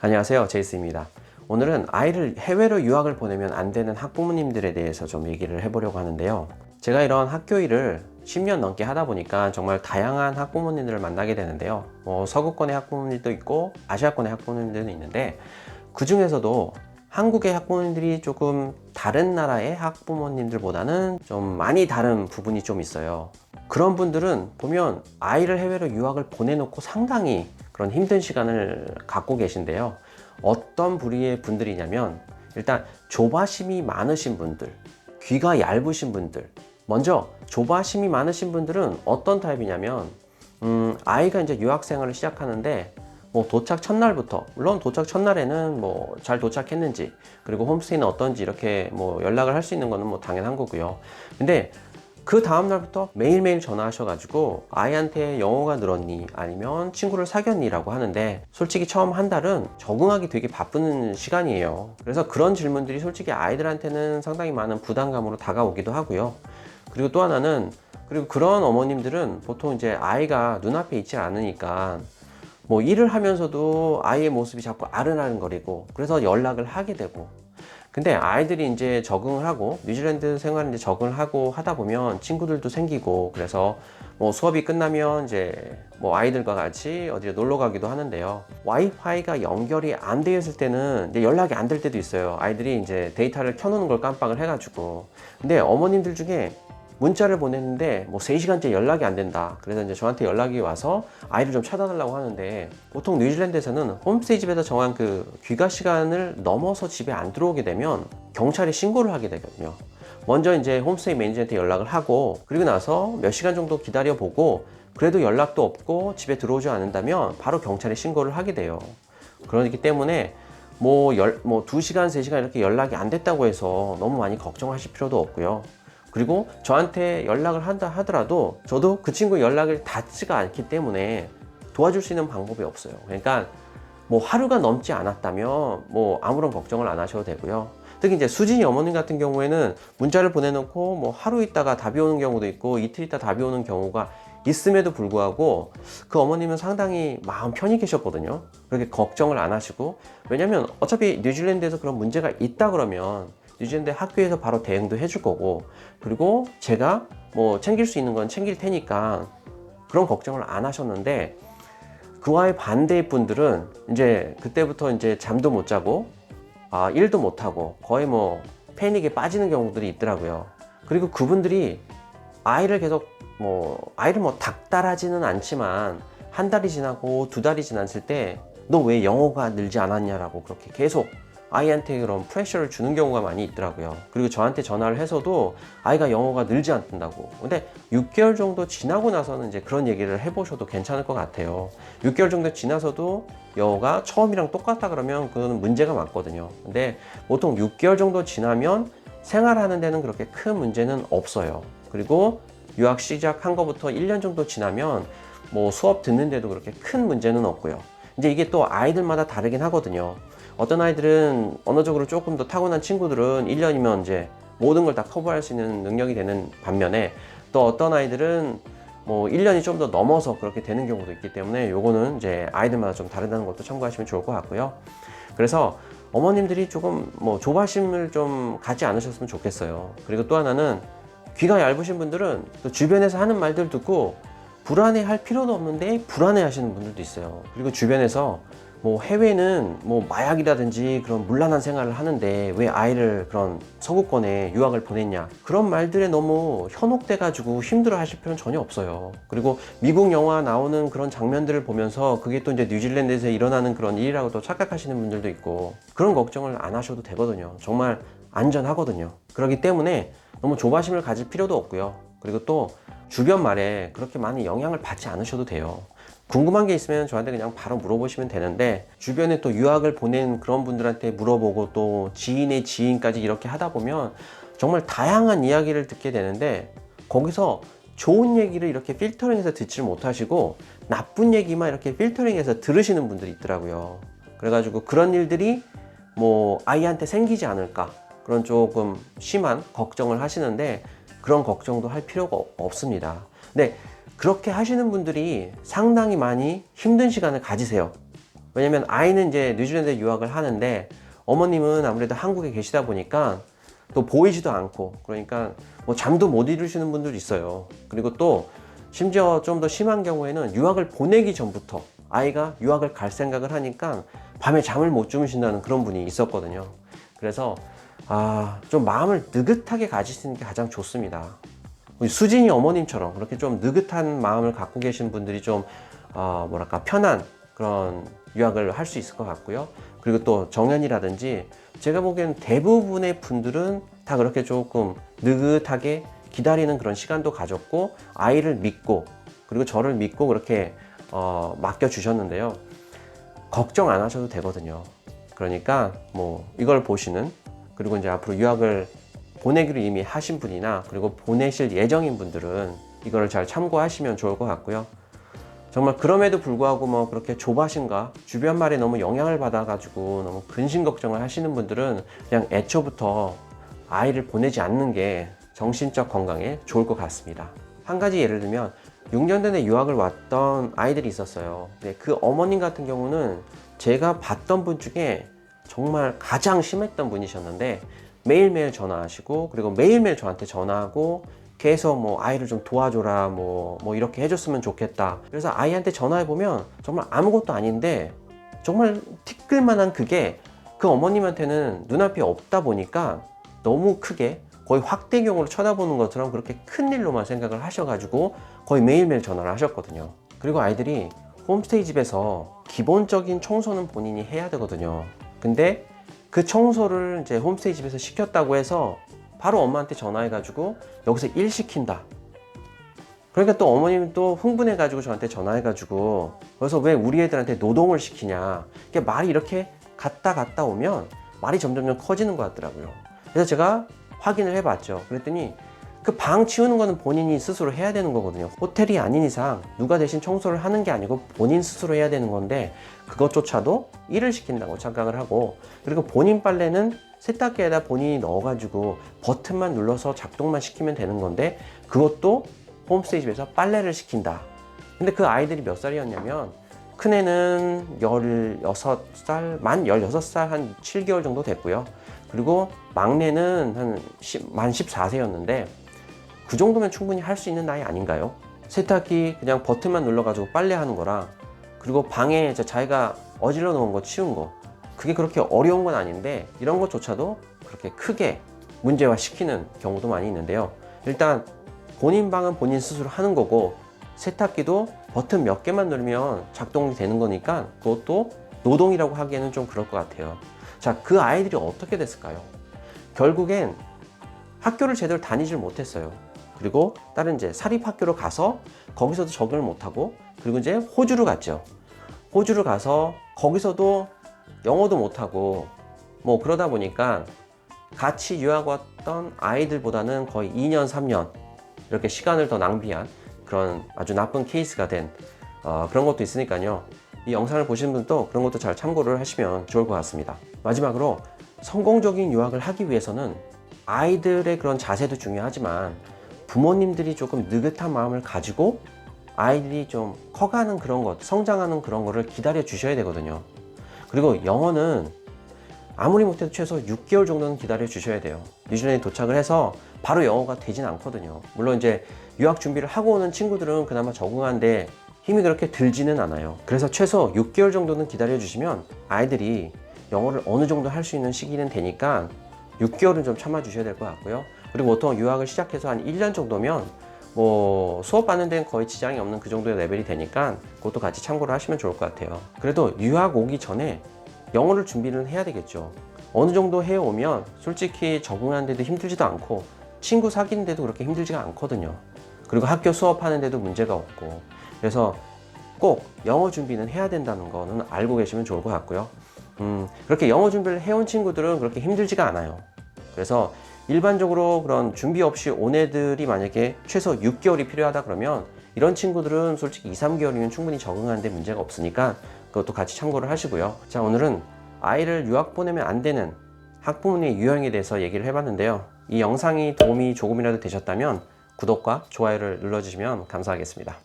안녕하세요, 제이스입니다. 오늘은 아이를 해외로 유학을 보내면 안 되는 학부모님들에 대해서 좀 얘기를 해보려고 하는데요. 제가 이런 학교 일을 10년 넘게 하다 보니까 정말 다양한 학부모님들을 만나게 되는데요. 서구권의 학부모님들도 있고 아시아권의 학부모님들도 있는데, 그 중에서도 한국의 학부모님들이 조금 다른 나라의 학부모님들보다는 좀 많이 다른 부분이 좀 있어요. 그런 분들은 보면 아이를 해외로 유학을 보내놓고 상당히 그런 힘든 시간을 갖고 계신데요. 어떤 부류의 분들이냐면, 일단 조바심이 많으신 분들, 귀가 얇으신 분들. 먼저 조바심이 많으신 분들은 어떤 타입이냐면, 아이가 이제 유학 생활을 시작하는데 도착 첫날부터, 물론 도착 첫날에는 잘 도착했는지, 그리고 홈스테이는 어떤지 이렇게 연락을 할 수 있는 거는 당연한 거고요. 근데 그 다음날부터 매일매일 전화하셔가지고 아이한테 영어가 늘었니? 아니면 친구를 사귀었니? 라고 하는데, 솔직히 처음 한 달은 적응하기 되게 바쁜 시간이에요. 그래서 그런 질문들이 솔직히 아이들한테는 상당히 많은 부담감으로 다가오기도 하고요. 그리고 또 하나는, 그리고 그런 어머님들은 보통 이제 아이가 눈앞에 있지 않으니까 일을 하면서도 아이의 모습이 자꾸 아른아른거리고, 그래서 연락을 하게 되고. 근데 아이들이 이제 적응을 하고 뉴질랜드 생활을 이제 적응을 하고 하다 보면 친구들도 생기고, 그래서 수업이 끝나면 이제 아이들과 같이 어디 놀러 가기도 하는데요. 와이파이가 연결이 안 되어 있을 때는 이제 연락이 안 될 때도 있어요. 아이들이 이제 데이터를 켜놓는 걸 깜빡을 해가지고. 근데 어머님들 중에 문자를 보냈는데 3시간째 연락이 안 된다. 그래서 이제 저한테 연락이 와서 아이를 좀 찾아달라고 하는데, 보통 뉴질랜드에서는 홈스테이 집에서 정한 그 귀가 시간을 넘어서 집에 안 들어오게 되면 경찰에 신고를 하게 되거든요. 먼저 이제 홈스테이 매니저한테 연락을 하고, 그리고 나서 몇 시간 정도 기다려 보고 그래도 연락도 없고 집에 들어오지 않는다면 바로 경찰에 신고를 하게 돼요. 그렇기 때문에 2시간, 3시간 이렇게 연락이 안 됐다고 해서 너무 많이 걱정하실 필요도 없고요. 그리고 저한테 연락을 한다 하더라도 저도 그 친구 연락을 닿지가 않기 때문에 도와줄 수 있는 방법이 없어요. 그러니까 하루가 넘지 않았다면 아무런 걱정을 안 하셔도 되고요. 특히 이제 수진이 어머님 같은 경우에는 문자를 보내놓고 하루 있다가 답이 오는 경우도 있고 이틀 있다 답이 오는 경우가 있음에도 불구하고 그 어머님은 상당히 마음 편히 계셨거든요. 그렇게 걱정을 안 하시고, 왜냐면 어차피 뉴질랜드에서 그런 문제가 있다 그러면 뉴질랜드 학교에서 바로 대응도 해줄 거고, 그리고 제가 챙길 수 있는 건 챙길 테니까 그런 걱정을 안 하셨는데, 그와의 반대의 분들은 이제 그때부터 이제 잠도 못 자고 일도 못 하고 거의 패닉에 빠지는 경우들이 있더라고요. 그리고 그분들이 아이를 계속 아이를 닥달하지는 않지만 한 달이 지나고 2달이 지났을 때 너 왜 영어가 늘지 않았냐라고 그렇게 계속 아이한테 그런 프레셔를 주는 경우가 많이 있더라고요. 그리고 저한테 전화를 해서도 아이가 영어가 늘지 않는다고. 근데 6개월 정도 지나고 나서는 이제 그런 얘기를 해보셔도 괜찮을 것 같아요. 6개월 정도 지나서도 영어가 처음이랑 똑같다 그러면 그거는 문제가 많거든요. 근데 보통 6개월 정도 지나면 생활하는 데는 그렇게 큰 문제는 없어요. 그리고 유학 시작한 것부터 1년 정도 지나면 수업 듣는데도 그렇게 큰 문제는 없고요. 이제 이게 또 아이들마다 다르긴 하거든요. 어떤 아이들은 언어적으로 조금 더 타고난 친구들은 1년이면 이제 모든 걸 다 커버할 수 있는 능력이 되는 반면에, 또 어떤 아이들은 1년이 좀 더 넘어서 그렇게 되는 경우도 있기 때문에 요거는 이제 아이들마다 좀 다르다는 것도 참고하시면 좋을 것 같고요. 그래서 어머님들이 조금 조바심을 좀 갖지 않으셨으면 좋겠어요. 그리고 또 하나는, 귀가 얇으신 분들은 또 주변에서 하는 말들 듣고 불안해할 필요도 없는데 불안해 하시는 분들도 있어요. 그리고 주변에서 해외는 마약이라든지 그런 문란한 생활을 하는데 왜 아이를 그런 서구권에 유학을 보냈냐, 그런 말들에 너무 현혹돼 가지고 힘들어 하실 필요는 전혀 없어요. 그리고 미국 영화 나오는 그런 장면들을 보면서 그게 또 이제 뉴질랜드에서 일어나는 그런 일이라고 또 착각하시는 분들도 있고, 그런 걱정을 안 하셔도 되거든요. 정말 안전하거든요. 그렇기 때문에 너무 조바심을 가질 필요도 없고요. 그리고 또 주변 말에 그렇게 많이 영향을 받지 않으셔도 돼요. 궁금한 게 있으면 저한테 그냥 바로 물어보시면 되는데, 주변에 또 유학을 보낸 그런 분들한테 물어보고 또 지인의 지인까지 이렇게 하다 보면 정말 다양한 이야기를 듣게 되는데, 거기서 좋은 얘기를 이렇게 필터링해서 듣지를 못하시고 나쁜 얘기만 이렇게 필터링해서 들으시는 분들이 있더라고요. 그래가지고 그런 일들이 아이한테 생기지 않을까, 그런 조금 심한 걱정을 하시는데, 그런 걱정도 할 필요가 없습니다. 근데 그렇게 하시는 분들이 상당히 많이 힘든 시간을 가지세요. 왜냐면 아이는 이제 뉴질랜드에 유학을 하는데 어머님은 아무래도 한국에 계시다 보니까 또 보이지도 않고, 그러니까 뭐 잠도 못 이루시는 분들도 있어요. 그리고 또 심지어 좀 더 심한 경우에는 유학을 보내기 전부터 아이가 유학을 갈 생각을 하니까 밤에 잠을 못 주무신다는 그런 분이 있었거든요. 그래서 좀 마음을 느긋하게 가지시는 게 가장 좋습니다. 수진이 어머님처럼 그렇게 좀 느긋한 마음을 갖고 계신 분들이 좀 뭐랄까 편한 그런 유학을 할 수 있을 것 같고요. 그리고 또 정연이라든지 제가 보기엔 대부분의 분들은 다 그렇게 조금 느긋하게 기다리는 그런 시간도 가졌고 아이를 믿고 그리고 저를 믿고 그렇게 맡겨주셨는데요. 걱정 안 하셔도 되거든요. 그러니까 뭐 이걸 보시는, 그리고 이제 앞으로 유학을 보내기로 이미 하신 분이나 그리고 보내실 예정인 분들은 이거를 잘 참고하시면 좋을 것 같고요. 정말 그럼에도 불구하고 뭐 그렇게 조바심과 주변 말에 너무 영향을 받아가지고 너무 근심 걱정을 하시는 분들은 그냥 애초부터 아이를 보내지 않는 게 정신적 건강에 좋을 것 같습니다. 한 가지 예를 들면 6년 전에 유학을 왔던 아이들이 있었어요. 근데 그 어머님 같은 경우는 제가 봤던 분 중에 정말 가장 심했던 분이셨는데 매일매일 전화하시고 그리고 매일매일 저한테 전화하고 계속 뭐 아이를 좀 도와줘라 뭐 이렇게 해줬으면 좋겠다. 그래서 아이한테 전화해보면 정말 아무것도 아닌데 정말 티끌만한 그게 그 어머님한테는 눈앞에 없다 보니까 너무 크게 거의 확대경으로 쳐다보는 것처럼 그렇게 큰 일로만 생각을 하셔가지고 거의 매일매일 전화를 하셨거든요. 그리고 아이들이 홈스테이 집에서 기본적인 청소는 본인이 해야 되거든요. 근데 그 청소를 이제 홈스테이 집에서 시켰다고 해서 바로 엄마한테 전화해가지고 여기서 일 시킨다. 그러니까 또 어머님이 또 흥분해가지고 저한테 전화해가지고 그래서 왜 우리 애들한테 노동을 시키냐. 그러니까 말이 이렇게 갔다 오면 말이 점점 커지는 것 같더라고요. 그래서 제가 확인을 해봤죠. 그랬더니 그 방 치우는 거는 본인이 스스로 해야 되는 거거든요. 호텔이 아닌 이상 누가 대신 청소를 하는 게 아니고 본인 스스로 해야 되는 건데 그것조차도 일을 시킨다고 착각을 하고, 그리고 본인 빨래는 세탁기에다 본인이 넣어가지고 버튼만 눌러서 작동만 시키면 되는 건데 그것도 홈스테이 집에서 빨래를 시킨다. 근데 그 아이들이 몇 살이었냐면 큰애는 16살, 만 16살 한 7개월 정도 됐고요. 그리고 막내는 만 14세였는데 그 정도면 충분히 할 수 있는 나이 아닌가요? 세탁기 그냥 버튼만 눌러가지고 빨래하는 거랑 그리고 방에 자기가 어질러 놓은 거 치운 거, 그게 그렇게 어려운 건 아닌데 이런 것조차도 그렇게 크게 문제화 시키는 경우도 많이 있는데요. 일단 본인 방은 본인 스스로 하는 거고 세탁기도 버튼 몇 개만 누르면 작동이 되는 거니까 그것도 노동이라고 하기에는 좀 그럴 것 같아요. 자, 그 아이들이 어떻게 됐을까요? 결국엔 학교를 제대로 다니질 못했어요. 그리고 다른 이제 사립학교로 가서 거기서도 적응을 못하고 그리고 이제 호주로 갔죠. 호주를 가서 거기서도 영어도 못하고 뭐 그러다 보니까 같이 유학 왔던 아이들보다는 거의 2년, 3년 이렇게 시간을 더 낭비한 그런 아주 나쁜 케이스가 된 그런 것도 있으니까요. 이 영상을 보시는 분도 그런 것도 잘 참고를 하시면 좋을 것 같습니다. 마지막으로 성공적인 유학을 하기 위해서는 아이들의 그런 자세도 중요하지만 부모님들이 조금 느긋한 마음을 가지고 아이들이 좀 커가는 그런 것, 성장하는 그런 거를 기다려 주셔야 되거든요. 그리고 영어는 아무리 못해도 최소 6개월 정도는 기다려 주셔야 돼요. 뉴질랜드에 도착을 해서 바로 영어가 되진 않거든요. 물론 이제 유학 준비를 하고 오는 친구들은 그나마 적응하는데 힘이 그렇게 들지는 않아요. 그래서 최소 6개월 정도는 기다려 주시면 아이들이 영어를 어느 정도 할 수 있는 시기는 되니까 6개월은 좀 참아 주셔야 될 것 같고요. 그리고 보통 유학을 시작해서 한 1년 정도면 뭐 수업 받는 데는 거의 지장이 없는 그 정도의 레벨이 되니까 그것도 같이 참고를 하시면 좋을 것 같아요. 그래도 유학 오기 전에 영어를 준비를 해야 되겠죠. 어느 정도 해오면 솔직히 적응하는데도 힘들지도 않고 친구 사귀는데도 그렇게 힘들지가 않거든요. 그리고 학교 수업하는데도 문제가 없고, 그래서 꼭 영어 준비는 해야 된다는 거는 알고 계시면 좋을 것 같고요. 그렇게 영어 준비를 해온 친구들은 그렇게 힘들지가 않아요. 그래서 일반적으로 그런 준비 없이 온 애들이 만약에 최소 6개월이 필요하다 그러면 이런 친구들은 솔직히 2, 3개월이면 충분히 적응하는데 문제가 없으니까 그것도 같이 참고를 하시고요. 자, 오늘은 아이를 유학 보내면 안 되는 학부모의 유형에 대해서 얘기를 해봤는데요. 이 영상이 도움이 조금이라도 되셨다면 구독과 좋아요를 눌러주시면 감사하겠습니다.